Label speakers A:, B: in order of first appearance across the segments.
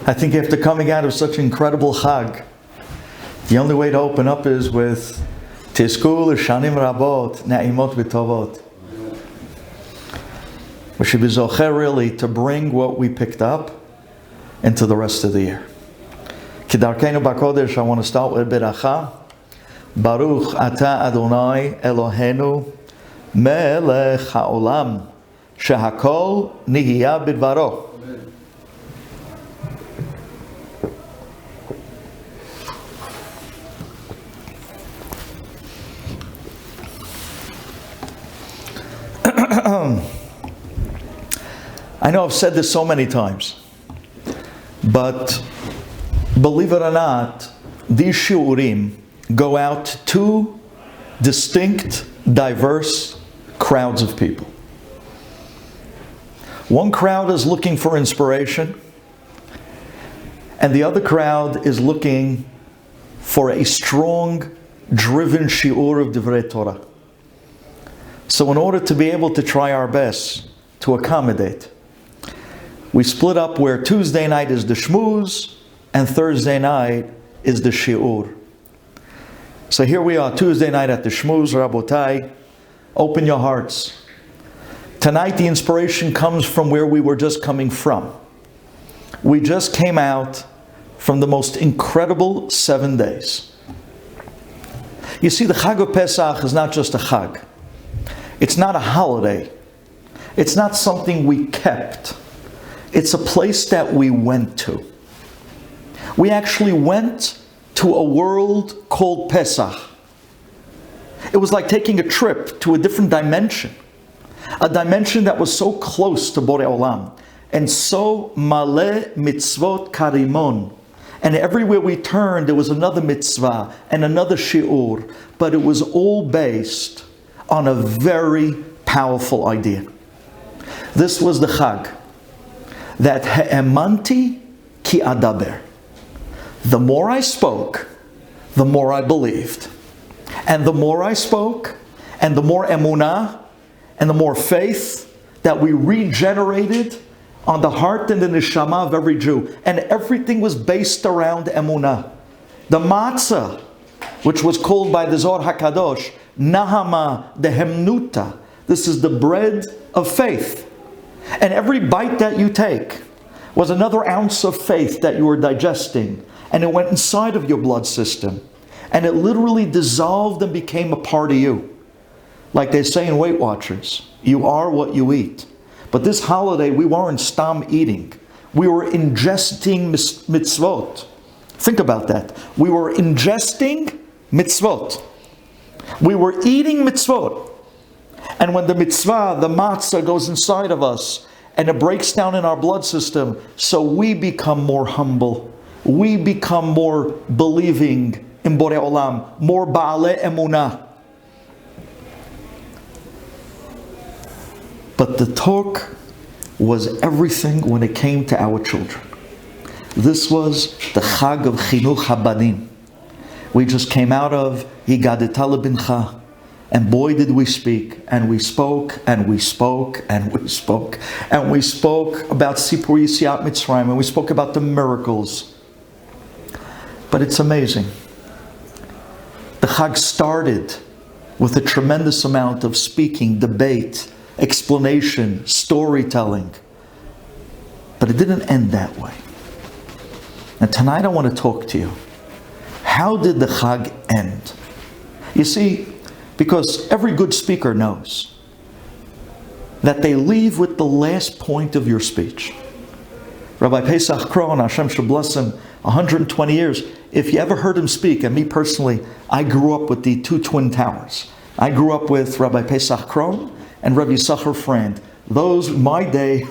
A: I think after coming out of such incredible Chag, the only way to open up is with Tizku l'shanim rabot na'imot v'tovot. We should be zocher really to bring what we picked up into the rest of the year. Kidarkeinu b'kodesh, I want to start with Beracha. Baruch ata Adonai Eloheinu melech ha'olam shehakol nihiyah b'dvaro. I know I've said this so many times, but believe it or not, these shiurim go out to two distinct, diverse crowds of people. One crowd is looking for inspiration, and the other crowd is looking for a strong, driven shiur of Divrei Torah. So in order to be able to try our best to accommodate, we split up where Tuesday night is the shmooze and Thursday night is the shiur. So here we are, Tuesday night at the shmooze. Rabotai, open your hearts. Tonight the inspiration comes from where we were just coming from. We just came out from the most incredible 7 days. You see, the Chag of Pesach is not just a Chag. It's not a holiday. It's not something we kept. It's a place that we went to. We actually went to a world called Pesach. It was like taking a trip to a different dimension. A dimension that was so close to Borei Olam. And so maleh mitzvot karimon. And everywhere we turned, there was another mitzvah and another shiur. But it was all based on a very powerful idea. This was the Chag. That ha'emanti ki adaber. The more I spoke, the more I believed. And the more I spoke, and the more emunah, and the more faith that we regenerated on the heart and the neshama of every Jew. And everything was based around emunah. The matzah, which was called by the Zohar HaKadosh, Nahama de Hemnuta. This is the bread of faith. And every bite that you take was another ounce of faith that you were digesting. And it went inside of your blood system. And it literally dissolved and became a part of you. Like they say in Weight Watchers, you are what you eat. But this holiday, we weren't stam eating. We were ingesting mitzvot. Think about that. We were ingesting mitzvot. We were eating mitzvot. And when the mitzvah, the matzah, goes inside of us and it breaks down in our blood system, so we become more humble. We become more believing in Borei Olam, more ba'alei emunah. But the talk was everything when it came to our children. This was the Chag of Chinuch Habanim. We just came out of Higadeta lebincha. And boy did we speak, and we spoke, and we spoke, and we spoke. And we spoke about Sipur Yitziat Mitzrayim, and we spoke about the miracles. But it's amazing. The Chag started with a tremendous amount of speaking, debate, explanation, storytelling. But it didn't end that way. And tonight I want to talk to you. How did the Chag end? You see, because every good speaker knows that they leave with the last point of your speech. Rabbi Pesach Kron, Hashem should bless him, 120 years. If you ever heard him speak, and me personally, I grew up with the two twin towers. I grew up with Rabbi Pesach Kron and Rabbi Yisachar Frand. Those, my day,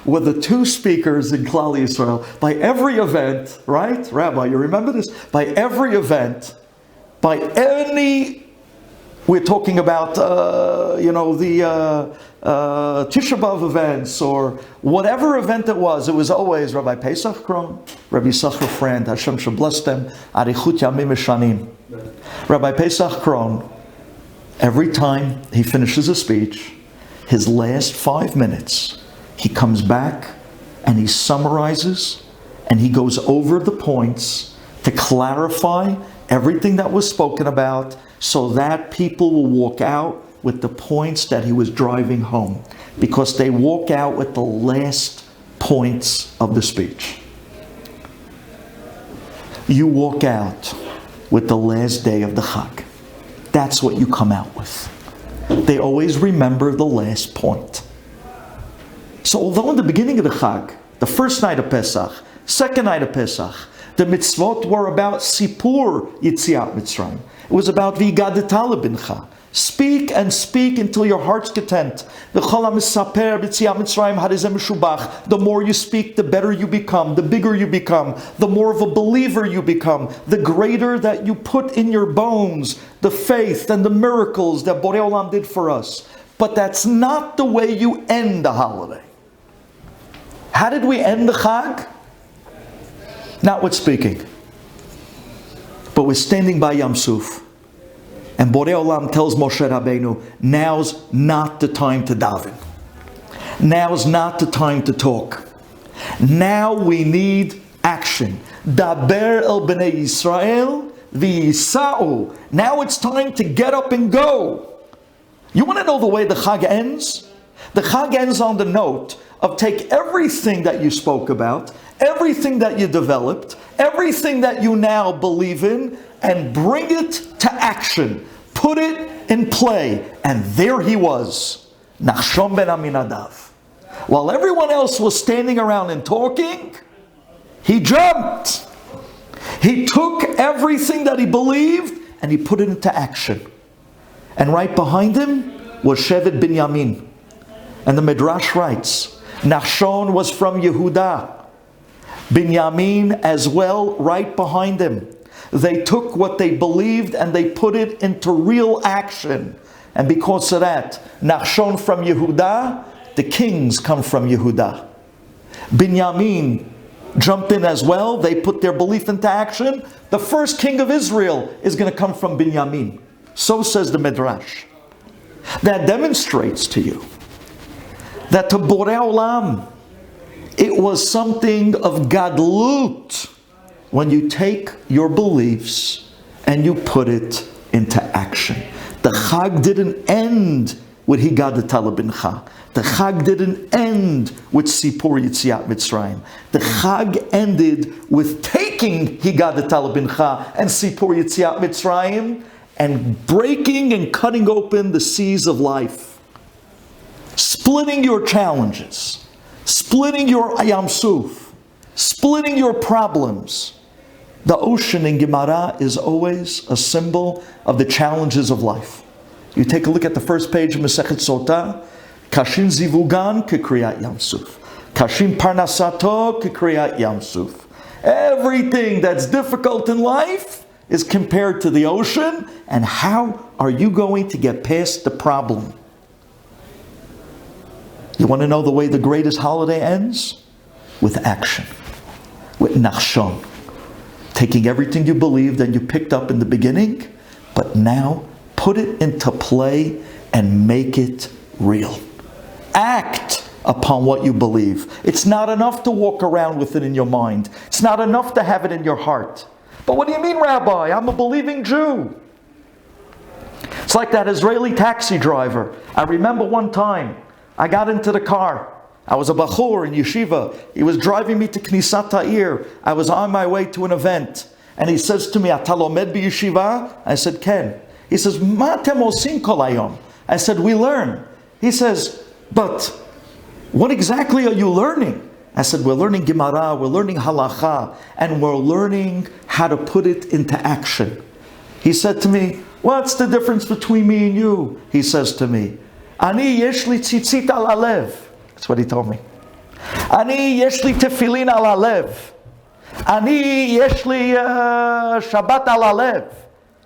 A: were the two speakers in Klal Yisrael. By every event, right? Rabbi, you remember this? By every event, by any... We're talking about, the Tisha B'Av events or whatever event it was always Rabbi Pesach Kron, Rabbi Yisachar Frand, Hashem should bless them, Arichut Yamim Eshanim. Rabbi Pesach Kron, every time he finishes a speech, his last 5 minutes, he comes back and he summarizes and he goes over the points to clarify everything that was spoken about so that people will walk out with the points that he was driving home, because they walk out with the last points of the speech. You walk out with the last day of the Chag. That's what you come out with. They always remember the last point. So although in the beginning of the Chag, the first night of Pesach, second night of Pesach, the mitzvot were about Sipur Yitziat Mitzrayim. It was about V'yigadet lebincha. Speak and speak until your heart's content. The more you speak, the better you become, the bigger you become, the more of a believer you become, the greater that you put in your bones the faith and the miracles that Borei Olam did for us. But that's not the way you end the holiday. How did we end the Chag? Not with speaking, but with standing by Yam Suf. And Borei Olam tells Moshe Rabbeinu, now's not the time to daven. Now's not the time to talk. Now we need action. Daber el bnei Yisrael v'yisa'u. Now it's time to get up and go. You want to know the way the Chag ends? The Chag ends on the note of take everything that you spoke about, everything that you developed, everything that you now believe in, and bring it to action. Put it in play. And there he was, Nachshon ben Aminadav. While everyone else was standing around and talking, he jumped. He took everything that he believed and he put it into action. And right behind him was Shevet Binyamin. And the Midrash writes, Nachshon was from Yehudah. Binyamin as well, right behind him. They took what they believed and they put it into real action. And because of that, Nachshon from Yehudah, the kings come from Yehudah. Binyamin jumped in as well. They put their belief into action. The first king of Israel is going to come from Binyamin. So says the Midrash. That demonstrates to you that to Borei Olam, it was something of gadlut when you take your beliefs and you put it into action. The Chag didn't end with Higadet lebincha. The Chag didn't end with Sipur Yitziat Mitzrayim. The Chag ended with taking Higadet lebincha and Sipur Yitziat Mitzrayim and breaking and cutting open the seas of life. Splitting your challenges, splitting your Yam Suf, splitting your problems. The ocean in Gemara is always a symbol of the challenges of life. You take a look at the first page of Masechet Sotah, Kashin Zivugan Kekriyat Yam Suf, Kashin Parnasato Kekriyat Yam Suf. Everything that's difficult in life is compared to the ocean, and how are you going to get past the problem? You want to know the way the greatest holiday ends? With action, with Nachshon. Taking everything you believed and you picked up in the beginning, but now put it into play and make it real. Act upon what you believe. It's not enough to walk around with it in your mind. It's not enough to have it in your heart. But what do you mean, Rabbi? I'm a believing Jew. It's like that Israeli taxi driver. I remember one time, I got into the car. I was a bachur in yeshiva. He was driving me to Knisat Ha'ir. I was on my way to an event. And he says to me, Ata lomed b'yeshiva? I said, Ken. He says, Ma atem osim kol hayom? I said, we learn. He says, but what exactly are you learning? I said, we're learning Gemara, we're learning Halacha, and we're learning how to put it into action. He said to me, what's the difference between me and you? He says to me, Ani yesh li tzitzit al alev. That's what he told me. Ani yesh li tefillin al alev. Ani yesh li Shabbat al alev.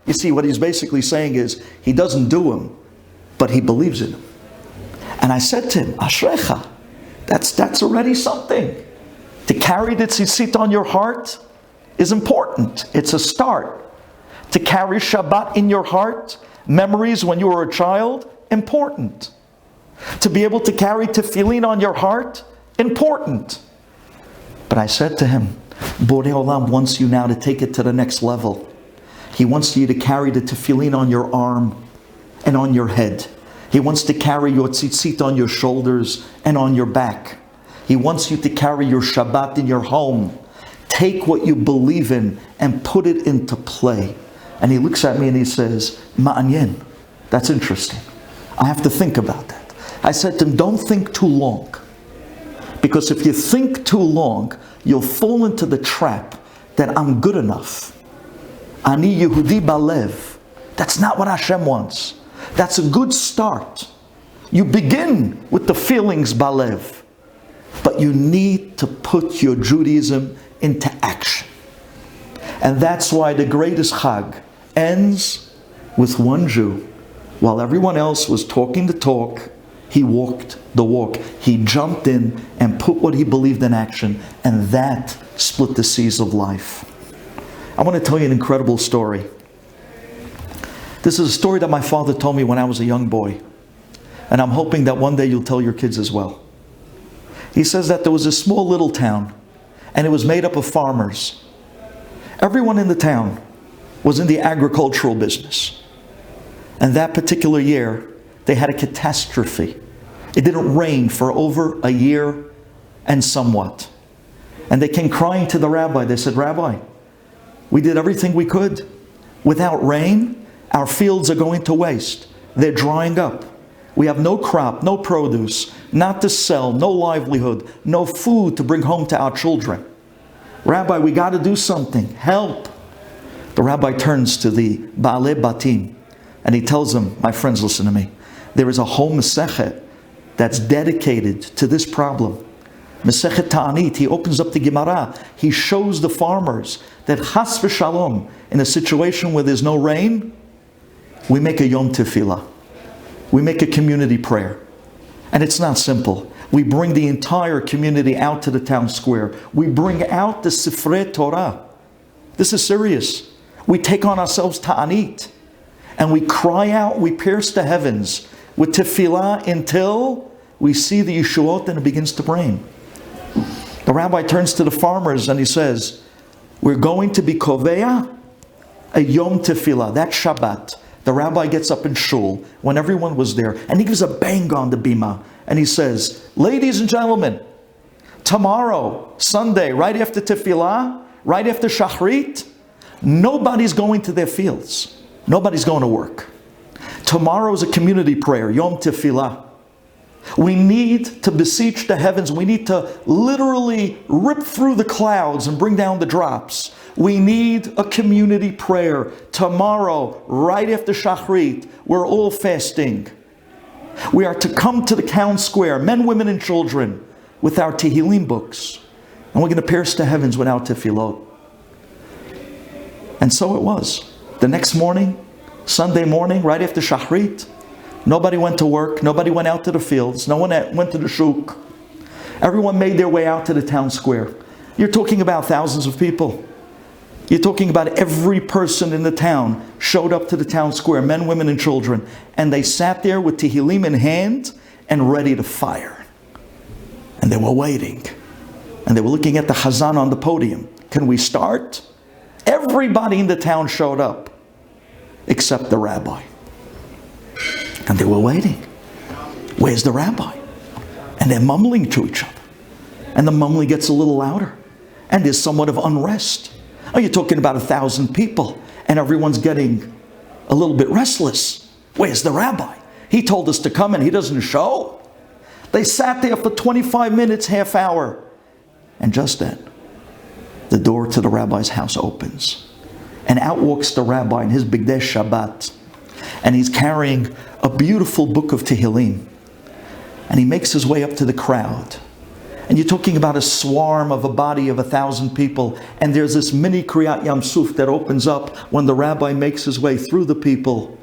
A: You see, what he's basically saying is, he doesn't do them, but he believes in them. And I said to him, Ashrecha, that's already something. To carry the tzitzit on your heart is important. It's a start. To carry Shabbat in your heart, memories when you were a child, important. To be able to carry tefillin on your heart, important. But I said to him, Borei Olam wants you now to take it to the next level. He wants you to carry the tefillin on your arm and on your head. He wants to carry your tzitzit on your shoulders and on your back. He wants you to carry your Shabbat in your home. Take what you believe in and put it into play. And he looks at me and he says, Ma'anyen, that's interesting. I have to think about that. I said to him, don't think too long. Because if you think too long, you'll fall into the trap that I'm good enough. Ani Yehudi Balev. That's not what Hashem wants. That's a good start. You begin with the feelings Balev. But you need to put your Judaism into action. And that's why the greatest Chag ends with one Jew. While everyone else was talking the talk, he walked the walk. He jumped in and put what he believed in action. And that split the seas of life. I want to tell you an incredible story. This is a story that my father told me when I was a young boy. And I'm hoping that one day you'll tell your kids as well. He says that there was a small little town, and it was made up of farmers. Everyone in the town was in the agricultural business. And that particular year, they had a catastrophe. It didn't rain for over a year and somewhat. And they came crying to the rabbi. They said, Rabbi, we did everything we could. Without rain, our fields are going to waste. They're drying up. We have no crop, no produce, not to sell, no livelihood, no food to bring home to our children. Rabbi, we got to do something. Help. The rabbi turns to the Baalei Batim and he tells them, my friends, listen to me. There is a whole Masechet that's dedicated to this problem. Masechet Ta'anit, he opens up the Gemara. He shows the farmers that Chas v'Shalom, in a situation where there's no rain, we make a Yom Tefillah. We make a community prayer. And it's not simple. We bring the entire community out to the town square. We bring out the Sifrei Torah. This is serious. We take on ourselves Ta'anit. And we cry out, we pierce the heavens with tefillah until we see the Yeshuot and it begins to rain. The rabbi turns to the farmers and he says, we're going to be Koveya, a Yom Tefillah, that's Shabbat. The rabbi gets up in shul when everyone was there and he gives a bang on the bima and he says, ladies and gentlemen, tomorrow, Sunday, right after Tefillah, right after Shachrit, nobody's going to their fields. Nobody's going to work. Tomorrow is a community prayer, Yom Tefillah. We need to beseech the heavens. We need to literally rip through the clouds and bring down the drops. We need a community prayer. Tomorrow, right after Shachrit, we're all fasting. We are to come to the town square, men, women, and children, with our Tehillim books. And we're going to pierce the heavens with our tefillot. And so it was. The next morning, Sunday morning, right after Shachrit, nobody went to work, nobody went out to the fields, no one went to the shuk. Everyone made their way out to the town square. You're talking about thousands of people. You're talking about every person in the town showed up to the town square, men, women, and children. And they sat there with Tehillim in hand and ready to fire. And they were waiting. And they were looking at the Chazon on the podium. Can we start? Everybody in the town showed up, except the rabbi. And they were waiting. Where's the rabbi? And they're mumbling to each other. And the mumbling gets a little louder. And there's somewhat of unrest. Oh, you're talking about 1,000 people. And everyone's getting a little bit restless. Where's the rabbi? He told us to come and he doesn't show. They sat there for 25 minutes, half hour. And just then, the door to the rabbi's house opens. And out walks the rabbi in his Bigdei Shabbat. And he's carrying a beautiful book of Tehillim. And he makes his way up to the crowd. And you're talking about a swarm of a body of 1,000 people. And there's this mini Kriyat Yam Suf that opens up when the rabbi makes his way through the people.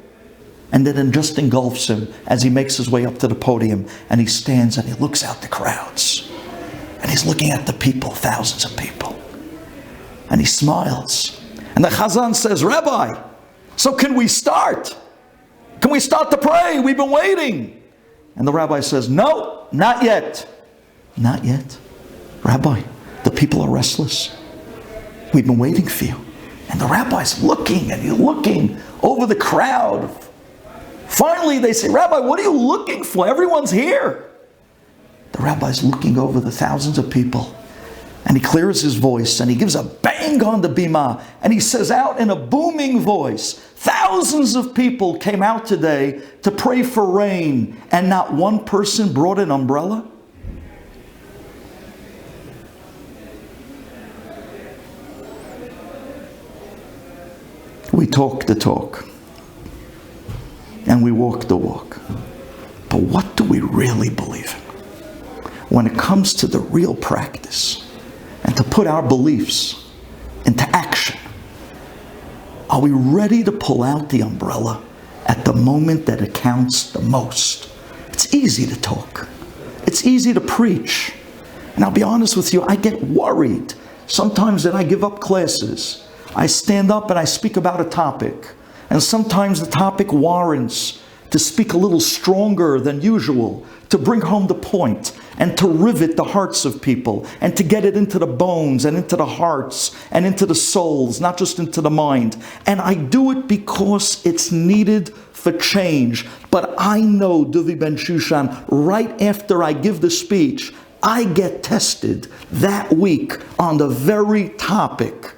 A: And then it just engulfs him as he makes his way up to the podium. And he stands and he looks out the crowds. And he's looking at the people, thousands of people. And he smiles. And the Chazon says, Rabbi, so can we start? Can we start to pray? We've been waiting. And the rabbi says, no, not yet. Not yet. Rabbi, the people are restless. We've been waiting for you. And the rabbi's looking, and he's looking over the crowd. Finally, they say, Rabbi, what are you looking for? Everyone's here. The rabbi's looking over the thousands of people, and he clears his voice, and he gives a bang on the bima, and he says out in a booming voice, thousands of people came out today to pray for rain, and not one person brought an umbrella. We talk the talk, and we walk the walk. But what do we really believe in? When it comes to the real practice, and to put our beliefs into action, are we ready to pull out the umbrella at the moment that it counts the most? It's easy to talk. It's easy to preach. And I'll be honest with you, I get worried sometimes that I give up classes. I stand up and I speak about a topic, and sometimes the topic warrants to speak a little stronger than usual, to bring home the point and to rivet the hearts of people and to get it into the bones and into the hearts and into the souls, not just into the mind. And I do it because it's needed for change. But I know, Duvi ben Shushan, right after I give the speech, I get tested that week on the very topic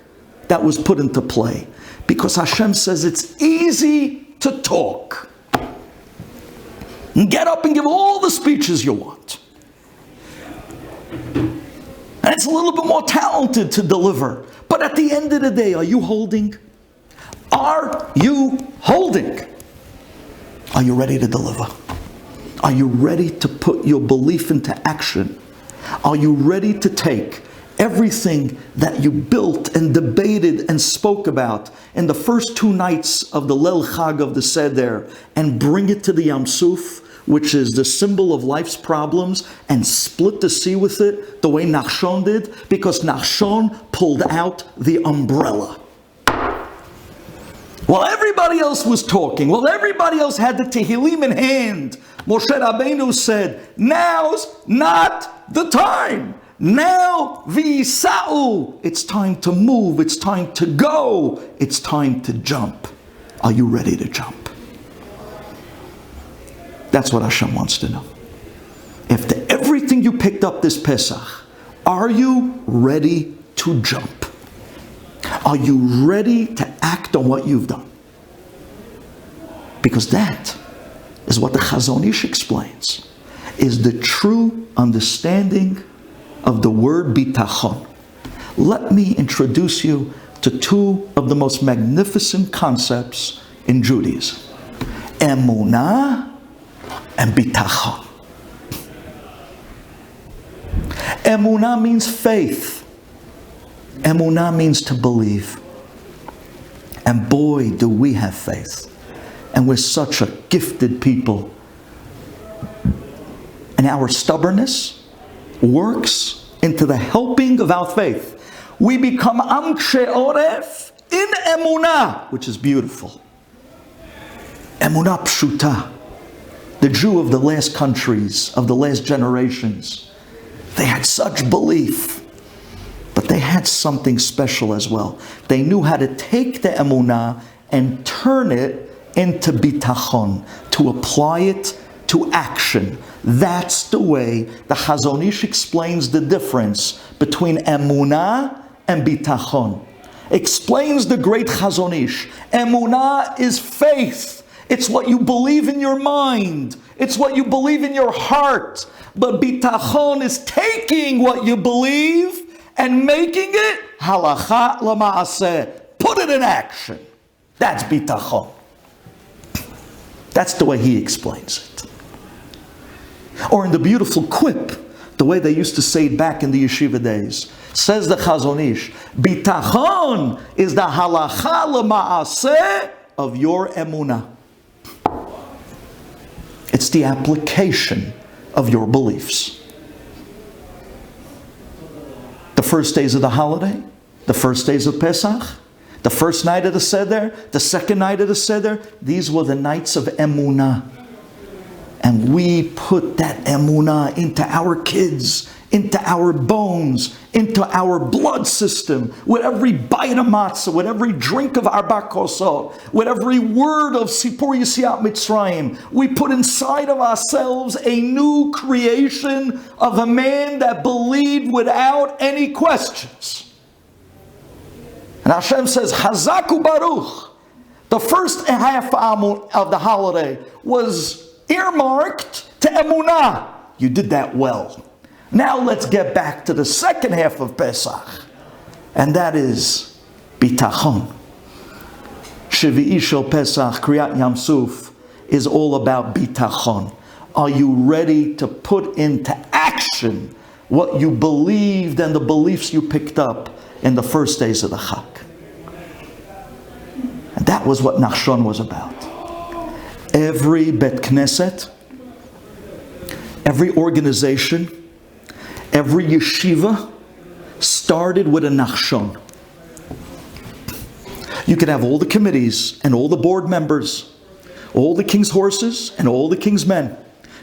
A: that was put into play. Because Hashem says it's easy to talk. And get up and give all the speeches you want. And it's a little bit more talented to deliver. But at the end of the day, are you holding? Are you holding? Are you ready to deliver? Are you ready to put your belief into action? Are you ready to take everything that you built and debated and spoke about in the first 2 nights of the Leil Chag of the Seder and bring it to the Yam Suf, which is the symbol of life's problems, and split the sea with it the way Nachshon did? Because Nachshon pulled out the umbrella. While everybody else was talking, while everybody else had the Tehillim in hand, Moshe Rabbeinu said, now's not the time. Now, v'yisa'u, it's time to move, it's time to go, it's time to jump. Are you ready to jump? That's what Hashem wants to know. After everything you picked up this Pesach, are you ready to jump? Are you ready to act on what you've done? Because that is what the Chazon Ish explains, is the true understanding of the word Bitachon. Let me introduce you to 2 of the most magnificent concepts in Judaism. Emunah and Bitachon. Emunah means faith. Emunah means to believe. And boy, do we have faith. And we're such a gifted people. And our stubbornness works into the helping of our faith. We become Amche Oref in Emunah, which is beautiful. Emunah Pshuta. The Jew of the last countries, of the last generations, they had such belief, but they had something special as well. They knew how to take the Emunah and turn it into Bitachon, to apply it to action. That's the way the Chazon Ish explains the difference between Emunah and Bitachon. Explains the great Chazon Ish. Emunah is faith. It's what you believe in your mind. It's what you believe in your heart. But Bitachon is taking what you believe and making it halacha l'maaseh. Put it in action. That's Bitachon. That's the way he explains it. Or in the beautiful quip, the way they used to say it back in the yeshiva days, says the Chazon Ish, Bitachon is the halacha l'maaseh of your emunah. It's the application of your beliefs. The first days of the holiday, the first days of Pesach, the first night of the Seder, the second night of the Seder, these were the nights of Emunah. And we put that Emunah into our kids, into our bones, into our blood system, with every bite of matzah, with every drink of arba kosot, with every word of Sipur Yetziat Mitzrayim. We put inside of ourselves a new creation of a man that believed without any questions. And Hashem says, Chazaku Baruch. The first half of the holiday was earmarked to Emunah. You did that well. Now let's get back to the second half of Pesach, and that is Bitachon. Shvi'i Shel Pesach, Kriyat Yam Suf, is all about Bitachon. Are you ready to put into action what you believed and the beliefs you picked up in the first days of the Chag? And that was what Nachshon was about. Every Bet Knesset, every organization, every yeshiva started with a Nachshon. You could have all the committees and all the board members, all the king's horses and all the king's men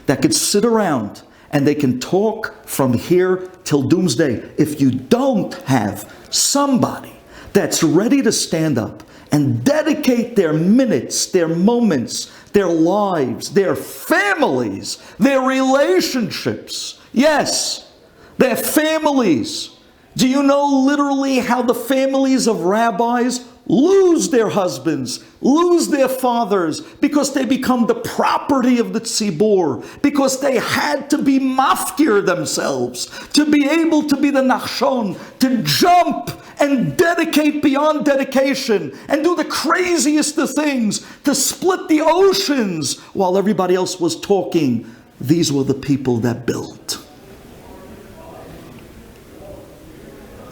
A: that could sit around and they can talk from here till doomsday. If you don't have somebody that's ready to stand up and dedicate their minutes, their moments, their lives, their families, their relationships, yes, their families. Do you know literally how the families of rabbis lose their husbands, lose their fathers, because they become the property of the tzibur, because they had to be mafkir themselves, to be able to be the Nachshon, to jump and dedicate beyond dedication, and do the craziest of things, to split the oceans while everybody else was talking. These were the people that built.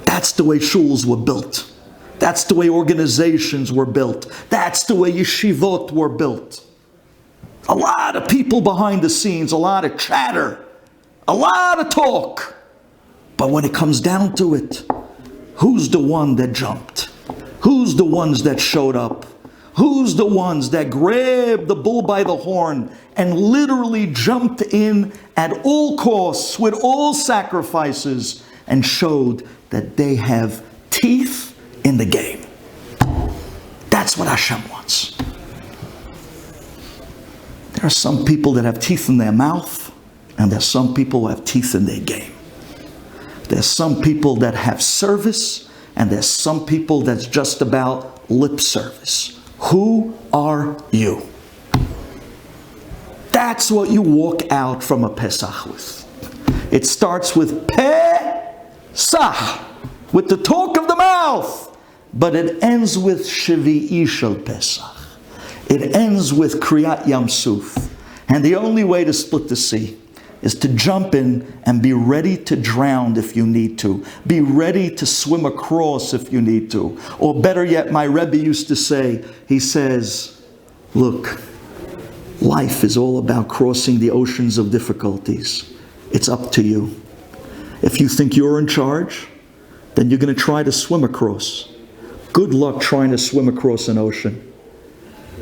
A: That's the way shuls were built. That's the way organizations were built. That's the way yeshivot were built. A lot of people behind the scenes, a lot of chatter, a lot of talk. But when it comes down to it, who's the one that jumped? Who's the ones that showed up? Who's the ones that grabbed the bull by the horn and literally jumped in at all costs, with all sacrifices, and showed that they have teeth in the game? That's what Hashem wants. There are some people that have teeth in their mouth, and there's some people who have teeth in their game. There's some people that have service, and there's some people that's just about lip service. Who are you? That's what you walk out from a Pesach with. It starts with Pesach, with the talk of the mouth, but it ends with Shvi'i Shel Pesach. It ends with Kriyat Yam Suf. And the only way to split the sea is to jump in and be ready to drown if you need to. Be ready to swim across if you need to. Or better yet, my Rebbe used to say, he says, look, life is all about crossing the oceans of difficulties. It's up to you. If you think you're in charge, then you're going to try to swim across. Good luck trying to swim across an ocean.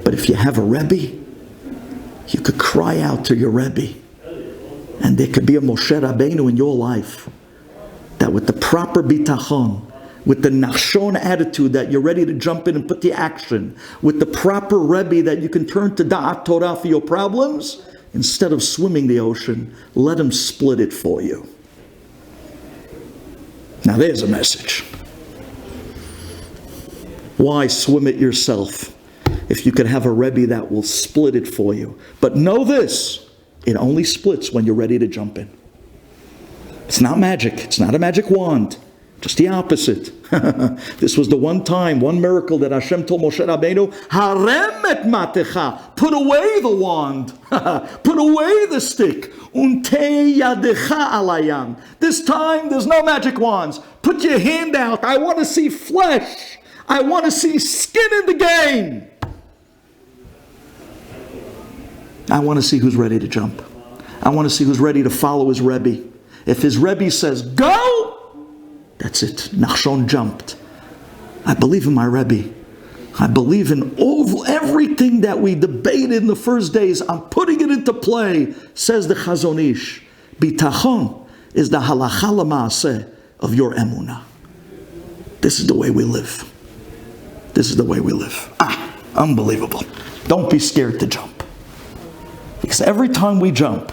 A: But if you have a Rebbe, you could cry out to your Rebbe. And there could be a Moshe Rabbeinu in your life that with the proper bitachon, with the Nachshon attitude that you're ready to jump in and put the action, with the proper Rebbe that you can turn to Da'at Torah for your problems, instead of swimming the ocean, let him split it for you. Now there's a message. Why swim it yourself if you could have a Rebbe that will split it for you? But know this, it only splits when you're ready to jump in. It's not magic. It's not a magic wand. Just the opposite. This was the one time, one miracle that Hashem told Moshe Rabbeinu, Harem et matecha, put away the wand, put away the stick. Untei yadecha alayam. This time, there's no magic wands. Put your hand out. I want to see flesh. I want to see skin in the game. I want to see who's ready to jump. I want to see who's ready to follow his Rebbe. If his Rebbe says, go, that's it. Nachshon jumped. I believe in my Rebbe. I believe in everything that we debated in the first days. I'm putting it into play, says the Chazon Ish. Bitachon is the halacha l'maaseh of your emunah. This is the way we live. This is the way we live. Unbelievable. Don't be scared to jump. Because every time we jump,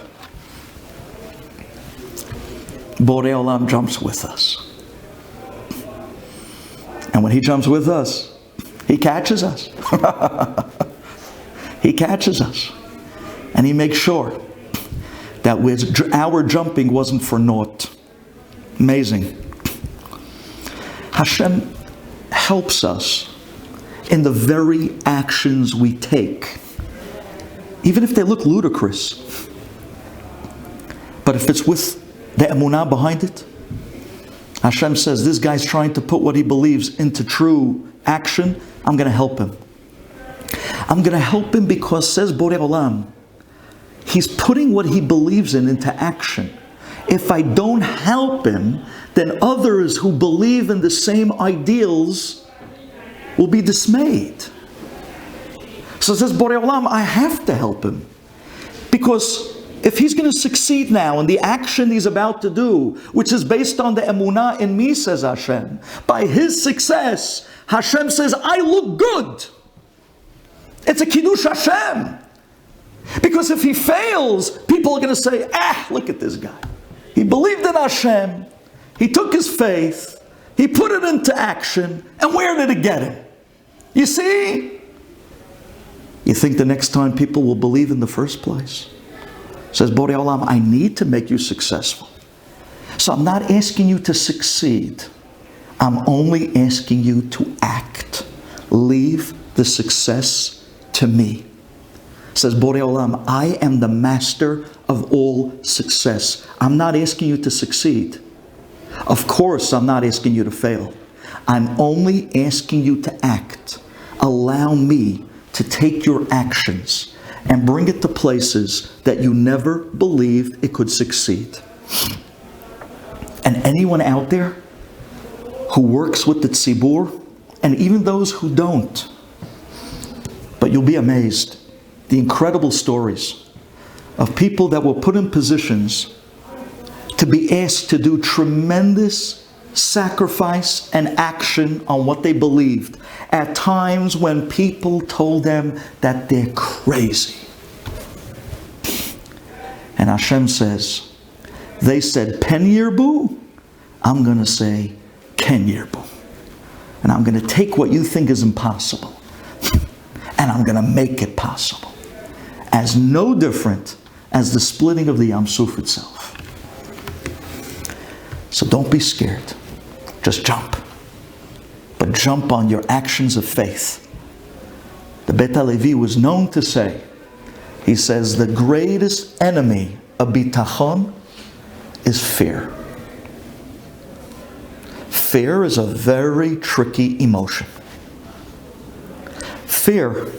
A: Borei Olam jumps with us. And when he jumps with us, he catches us. He catches us. And he makes sure that our jumping wasn't for naught. Amazing. Hashem helps us in the very actions we take, even if they look ludicrous. But if it's with the emunah behind it, Hashem says, this guy's trying to put what he believes into true action. I'm going to help him. I'm going to help him because, says Borei Olam, he's putting what he believes in into action. If I don't help him, then others who believe in the same ideals will be dismayed. So says Borei Olam, I have to help him. Because if he's going to succeed now in the action he's about to do, which is based on the emunah in me, says Hashem, by his success, Hashem says, I look good. It's a kiddush Hashem. Because if he fails, people are going to say, look at this guy. He believed in Hashem. He took his faith. He put it into action. And where did it get him? You see? You think the next time people will believe in the first place? Says Borei Olam, I need to make you successful. So I'm not asking you to succeed. I'm only asking you to act. Leave the success to me. Says Borei Olam, I am the master of all success. I'm not asking you to succeed. Of course, I'm not asking you to fail. I'm only asking you to act. Allow me to take your actions and bring it to places that you never believed it could succeed. And anyone out there who works with the tzibur, and even those who don't, but you'll be amazed, the incredible stories of people that were put in positions to be asked to do tremendous sacrifice and action on what they believed at times when people told them that they're crazy. And Hashem says, they said pen yirbu, I'm going to say ken yirbu. And I'm going to take what you think is impossible and I'm going to make it possible. As no different as the splitting of the Yam Suf itself. So don't be scared. Just jump. But jump on your actions of faith. The Beit HaLevi was known to say, he says, the greatest enemy of Bitachon is fear. Fear is a very tricky emotion. Fear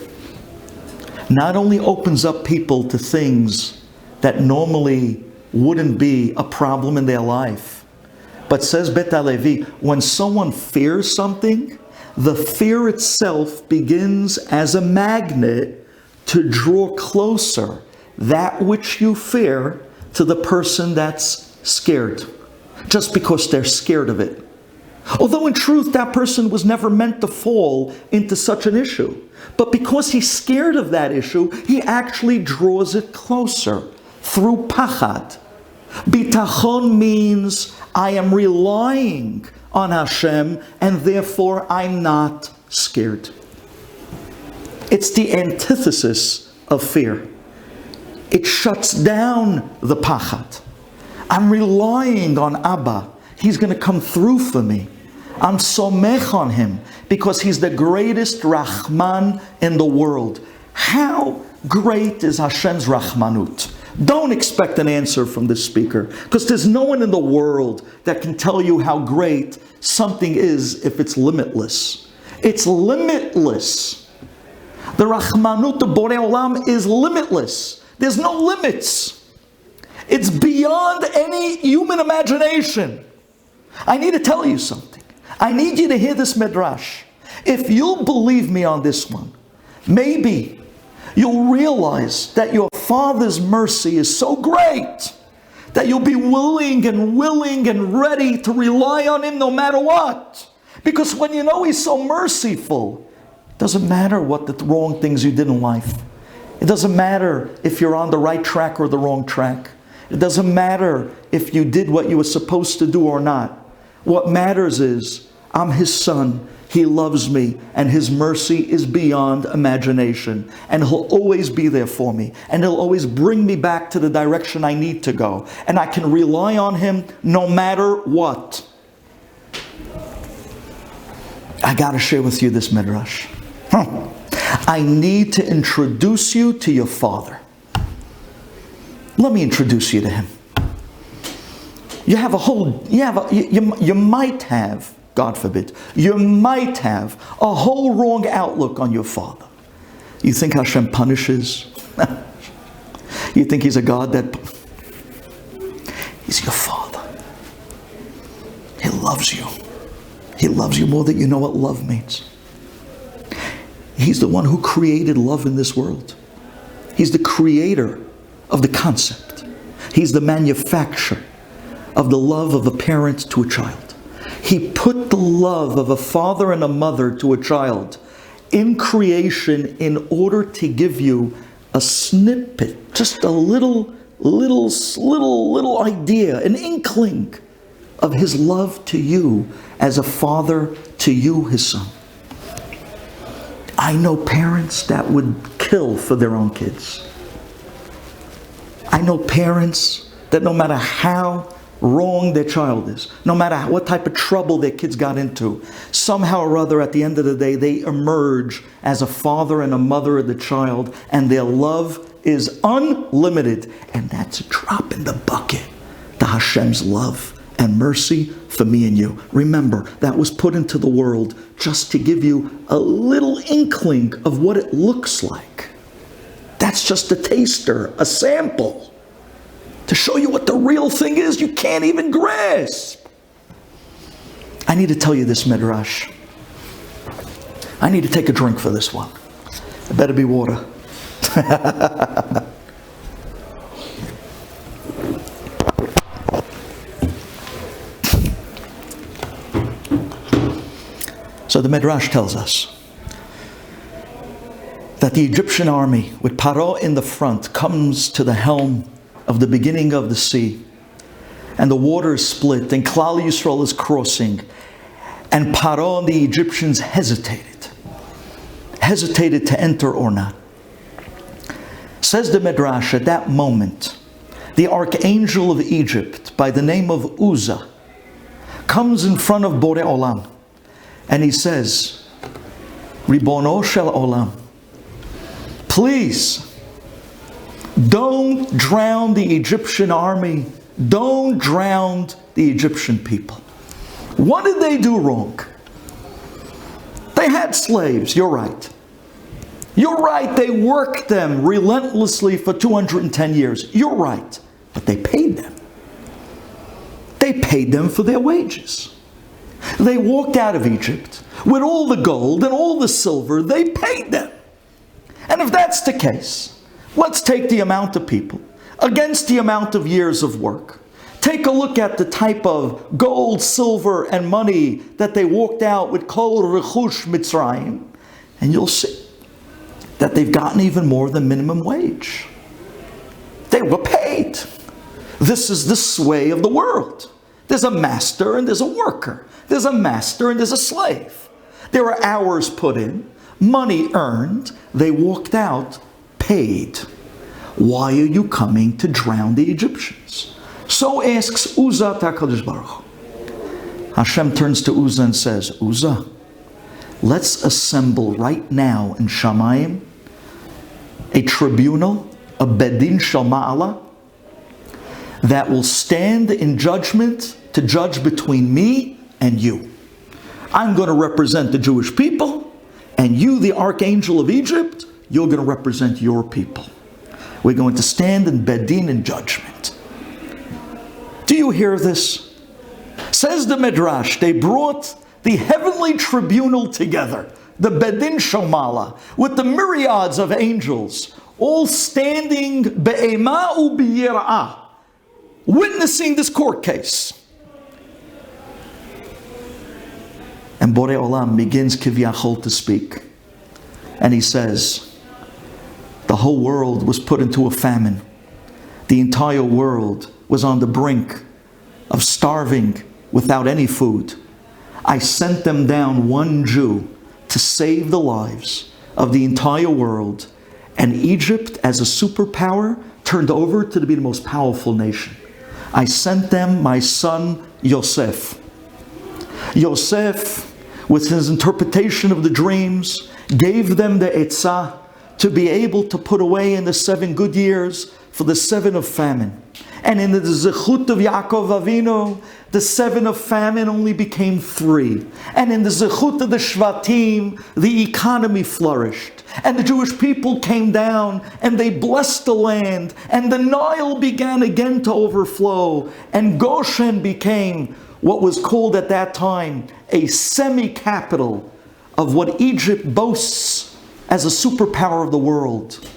A: not only opens up people to things that normally wouldn't be a problem in their life, but says Beit HaLevi, when someone fears something, the fear itself begins as a magnet to draw closer that which you fear to the person that's scared, just because they're scared of it. Although in truth, that person was never meant to fall into such an issue. But because he's scared of that issue, he actually draws it closer through pachad. Bitachon means I am relying on Hashem and therefore I'm not scared. It's the antithesis of fear. It shuts down the pachad. I'm relying on Abba. He's going to come through for me. I'm somech on him because he's the greatest Rahman in the world. How great is Hashem's Rahmanut? Don't expect an answer from this speaker, because there's no one in the world that can tell you how great something is if it's limitless. It's limitless. The Rahmanut of Borei Olam is limitless. There's no limits. It's beyond any human imagination. I need to tell you something. I need you to hear this Midrash. If you'll believe me on this one, maybe you'll realize that your Father's mercy is so great That you'll be willing and ready to rely on Him no matter what. Because when you know He's so merciful, it doesn't matter what the wrong things you did in life. It doesn't matter if you're on the right track or the wrong track. It doesn't matter if you did what you were supposed to do or not. What matters is, I'm His son, He loves me, and His mercy is beyond imagination. And He'll always be there for me. And He'll always bring me back to the direction I need to go. And I can rely on Him no matter what. I got to share with you this Midrash. I need to introduce you to your father. Let me introduce you to him. You might have, God forbid, you might have a whole wrong outlook on your father. You think Hashem punishes? You think He's a God that... He's your father. He loves you. He loves you more than you know what love means. He's the one who created love in this world. He's the creator of the concept. He's the manufacturer of the love of a parent to a child. He put the love of a father and a mother to a child in creation in order to give you a snippet, just a little idea, an inkling of His love to you as a father to you, His son. I know parents that would kill for their own kids. I know parents that no matter how wrong their child is, no matter what type of trouble their kids got into, somehow or other at the end of the day, they emerge as a father and a mother of the child, and their love is unlimited. And that's a drop in the bucket to Hashem's love and mercy for me and you. Remember, that was put into the world just to give you a little inkling of what it looks like. That's just a taster, a sample, to show you what the real thing is you can't even grasp. I need to tell you this Midrash. I need to take a drink for this one. It better be water. So the Midrash tells us that the Egyptian army, with Paro in the front, comes to the helm of the beginning of the sea, and the water is split, and Klal Yisrael is crossing, and Paro and the Egyptians hesitated to enter or not. Says the Midrash, at that moment, the archangel of Egypt, by the name of Uzzah, comes in front of Borei Olam, and he says, Ribono shel Olam, please, don't drown the Egyptian army. Don't drown the Egyptian people. What did they do wrong? They had slaves, you're right. You're right, they worked them relentlessly for 210 years. You're right, but they paid them. They paid them for their wages. They walked out of Egypt with all the gold and all the silver. They paid them. And if that's the case, let's take the amount of people against the amount of years of work. Take a look at the type of gold, silver, and money that they walked out with Kol Rechush Mitzrayim, and you'll see that they've gotten even more than minimum wage. They were paid. This is the sway of the world. There's a master and there's a worker. There's a master and there's a slave. There are hours put in, money earned. They walked out paid. Why are you coming to drown the Egyptians? So asks Uzzah to HaKadosh Baruch Hu. Hashem turns to Uzzah and says, Uzzah, let's assemble right now in Shamayim a tribunal, a Bedin Shel Ma'ala, that will stand in judgment to judge between me and you. I'm going to represent the Jewish people, and you, the archangel of Egypt, you're going to represent your people. We're going to stand in Bedin in judgment. Do you hear this? Says the Midrash, they brought the heavenly tribunal together, the Bedin Shel Ma'ala, with the myriads of angels, all standing be'ema u'b'yira'ah. witnessing this court case. And Borei Olam begins Kivyachol to speak. And he says, the whole world was put into a famine. The entire world was on the brink of starving without any food. I sent them down one Jew to save the lives of the entire world. And Egypt, as a superpower, turned over to be the most powerful nation. I sent them my son Yosef. Yosef, with his interpretation of the dreams, gave them the etzah to be able to put away in the 7 good years for the 7 of famine. And in the zechut of Yaakov Avinu, the 7 of famine only became 3. And in the zechut of the Shvatim, the economy flourished. And the Jewish people came down and they blessed the land. And the Nile began again to overflow. And Goshen became what was called at that time a semi-capital of what Egypt boasts as a superpower of the world.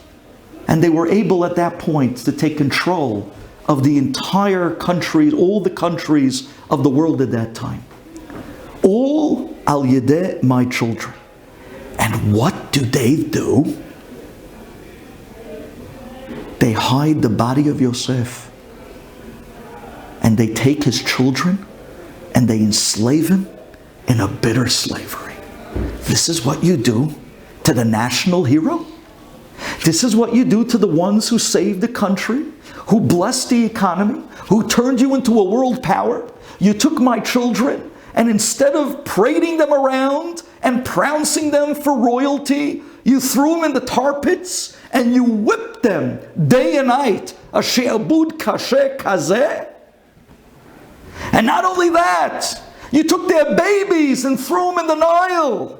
A: And they were able at that point to take control of the entire country, all the countries of the world at that time. All al yedeh my children. And what do? They hide the body of Yosef. And they take his children and they enslave him in a bitter slavery. This is what you do to the national hero? This is what you do to the ones who saved the country, who blessed the economy, who turned you into a world power? You took my children, and instead of parading them around and prouncing them for royalty, you threw them in the tar pits and you whipped them day and night. A she'abud kashe kazeh. And not only that, you took their babies and threw them in the Nile.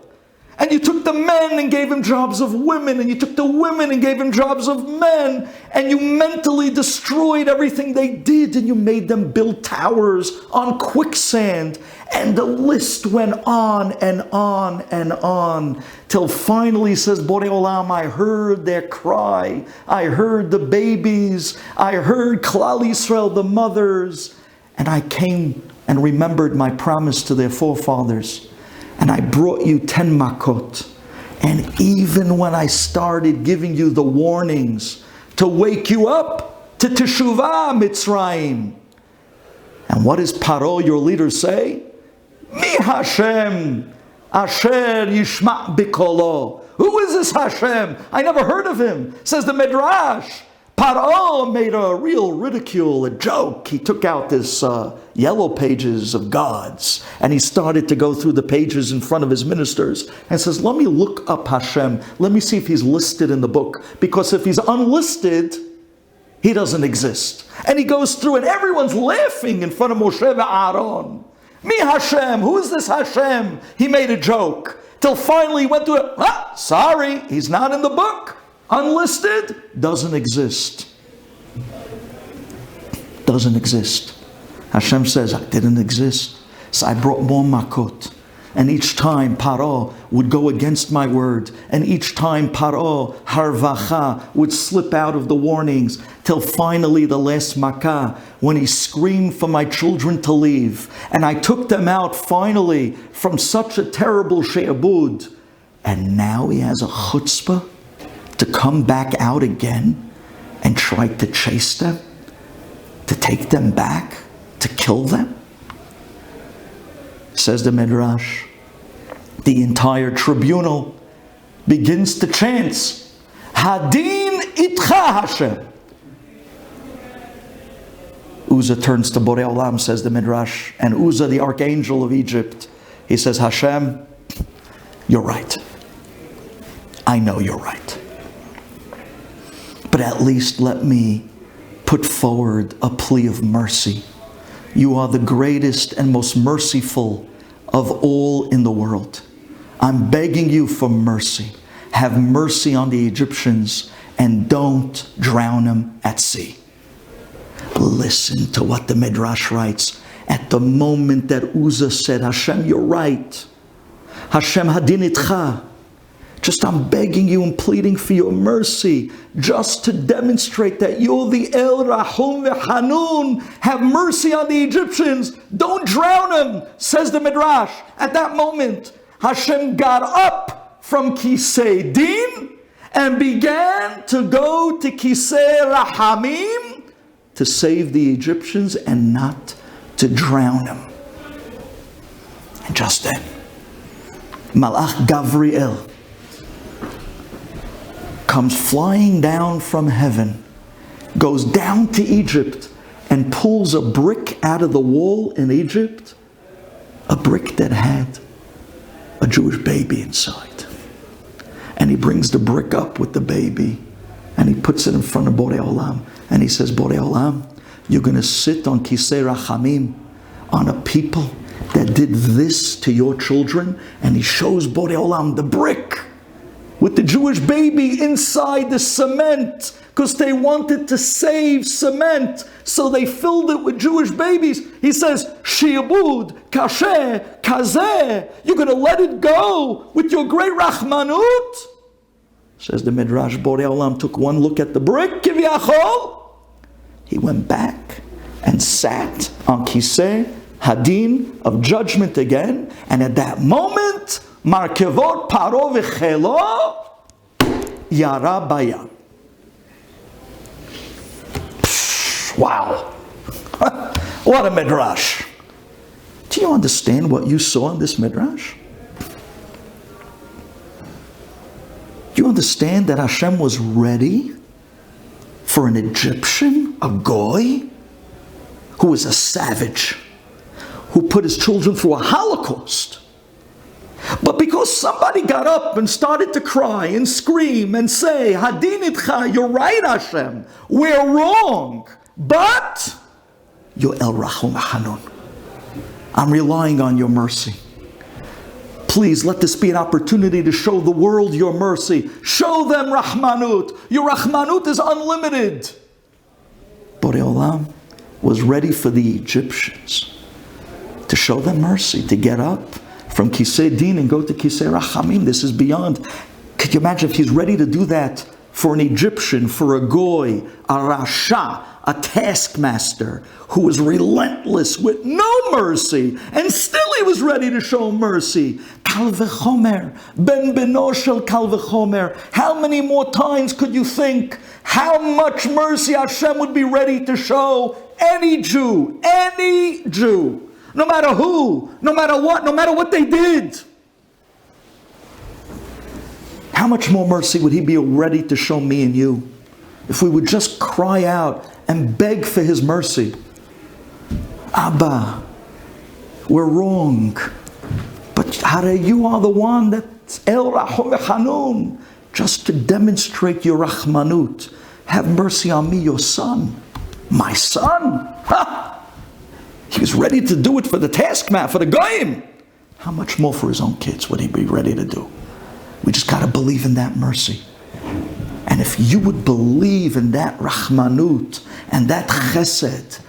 A: And you took the men and gave them jobs of women, and you took the women and gave them jobs of men, and you mentally destroyed everything they did, and you made them build towers on quicksand. And the list went on and on and on, till finally, says Borei Olam, I heard their cry, I heard the babies, I heard Klal Yisrael, the mothers, and I came and remembered my promise to their forefathers. And I brought you 10 makot. And even when I started giving you the warnings to wake you up to Teshuvah Mitzrayim. And what does Paro, your leader, say? Mi Hashem Asher Yishma Bikolo. Who is this Hashem? I never heard of him. Says the Midrash. Paro made a real ridicule, a joke. He took out this yellow pages of gods and he started to go through the pages in front of his ministers and says, let me look up Hashem. Let me see if he's listed in the book. Because if he's unlisted, he doesn't exist. And he goes through and everyone's laughing in front of Moshe and Aaron. Mi Hashem, who is this Hashem? He made a joke. Till finally he went to it. Sorry, he's not in the book. Unlisted, doesn't exist. Doesn't exist. Hashem says, I didn't exist. So I brought more makot. And each time Paro would go against my word. And each time Paro, Harvacha, would slip out of the warnings. Till finally the last makah, when he screamed for my children to leave. And I took them out finally from such a terrible she'abud. And now he has a chutzpah to come back out again and try to chase them, to take them back, to kill them? Says the Midrash, the entire tribunal begins to chant, Hadin itcha Hashem. Uzzah turns to Borei Olam, says the Midrash, and Uzzah, the archangel of Egypt, he says, Hashem, you're right. I know you're right. But at least let me put forward a plea of mercy. You are the greatest and most merciful of all in the world. I'm begging you for mercy. Have mercy on the Egyptians and don't drown them at sea. Listen to what the Midrash writes. At the moment that Uzzah said, Hashem, you're right. Hashem hadin itcha. Just I'm begging you and pleading for your mercy, just to demonstrate that you're the El Rahum Ve'Hanun. Have mercy on the Egyptians. Don't drown them, says the Midrash. At that moment, Hashem got up from Kisei Din and began to go to Kisei Rahamim to save the Egyptians and not to drown them. And just then, Malach Gavriel comes flying down from heaven, goes down to Egypt, and pulls a brick out of the wall in Egypt, a brick that had a Jewish baby inside. And he brings the brick up with the baby, and he puts it in front of Borei Olam, and he says, Borei Olam, you're going to sit on Kisei Rachamim, on a people that did this to your children. And he shows Borei Olam the brick with the Jewish baby inside the cement, because they wanted to save cement, so they filled it with Jewish babies. He says, Shi'abud, Kasher, Kazeh, you're going to let it go with your great Rahmanut? Says the Midrash, Borei Olam took one look at the brick, Kivyachol. He went back and sat on Kisei Hadin of judgment again, and at that moment, Markevot Paro v'chelo Yara Bayam. Wow. What a Midrash. Do you understand what you saw in this Midrash? Do you understand that Hashem was ready for an Egyptian, a goy, who was a savage, who put his children through a Holocaust? But because somebody got up and started to cry and scream and say, Hadin itcha, you're right, Hashem, we're wrong, but you're El Rahum Hanun. I'm relying on your mercy. Please let this be an opportunity to show the world your mercy. Show them Rahmanut. Your Rahmanut is unlimited. Borei Olam was ready for the Egyptians to show them mercy, to get up from Kisei Din and go to Kisei Rachamim. This is beyond. Could you imagine if he's ready to do that for an Egyptian, for a goy, a rasha, a taskmaster who was relentless with no mercy, and still he was ready to show mercy? Kal v'chomer, ben beno shel kal v'chomer. How many more times could you think how much mercy Hashem would be ready to show any Jew, no matter who, no matter what they did? How much more mercy would he be ready to show me and you if we would just cry out and beg for his mercy? Abba, we're wrong, but you are the one that's El Rahum Hanun, just to demonstrate your Rahmanut. Have mercy on me, your son. My son? Ha! He was ready to do it for the taskman, for the goyim. How much more for his own kids would he be ready to do? We just got to believe in that mercy. And if you would believe in that Rahmanut and that Chesed,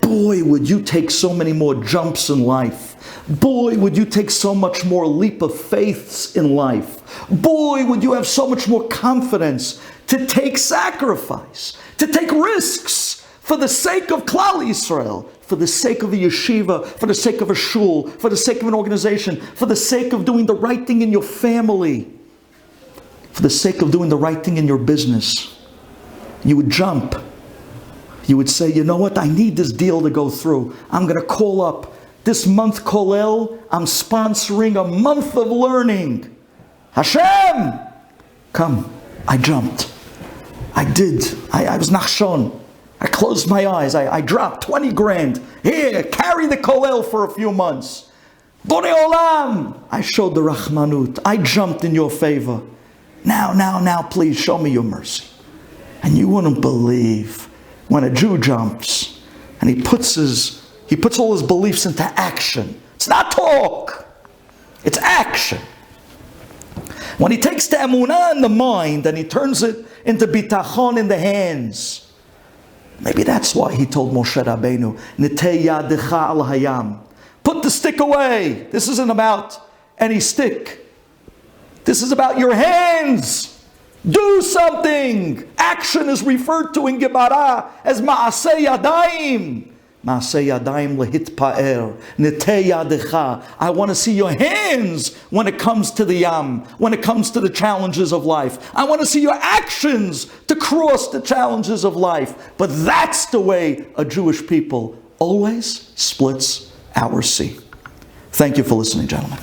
A: boy, would you take so many more jumps in life. Boy, would you take so much more leap of faiths in life. Boy, would you have so much more confidence to take sacrifice, to take risks for the sake of Klal Yisrael, for the sake of a yeshiva, for the sake of a shul, for the sake of an organization, for the sake of doing the right thing in your family, for the sake of doing the right thing in your business. You would jump. You would say, you know what, I need this deal to go through. I'm going to call up this month Kolel, I'm sponsoring a month of learning. Hashem! Come. I jumped. I did. I was Nachshon. I closed my eyes. I dropped 20 grand. Here, carry the Kolel for a few months. Borei Olam! I showed the Rahmanut. I jumped in your favor. Now, please show me your mercy. And you wouldn't believe when a Jew jumps and he puts all his beliefs into action. It's not talk. It's action. When he takes the Emunah in the mind and he turns it into Bitachon in the hands. Maybe that's why he told Moshe Rabbeinu, Nitei yadecha al hayam. Put the stick away. This isn't about any stick. This is about your hands. Do something. Action is referred to in Gemara as ma'aseh yadayim. Ma'aseh yadayim lehitpa'er. Neteh yadecha. I want to see your hands when it comes to the yam, when it comes to the challenges of life. I want to see your actions to cross the challenges of life. But that's the way a Jewish people always splits our sea. Thank you for listening, gentlemen.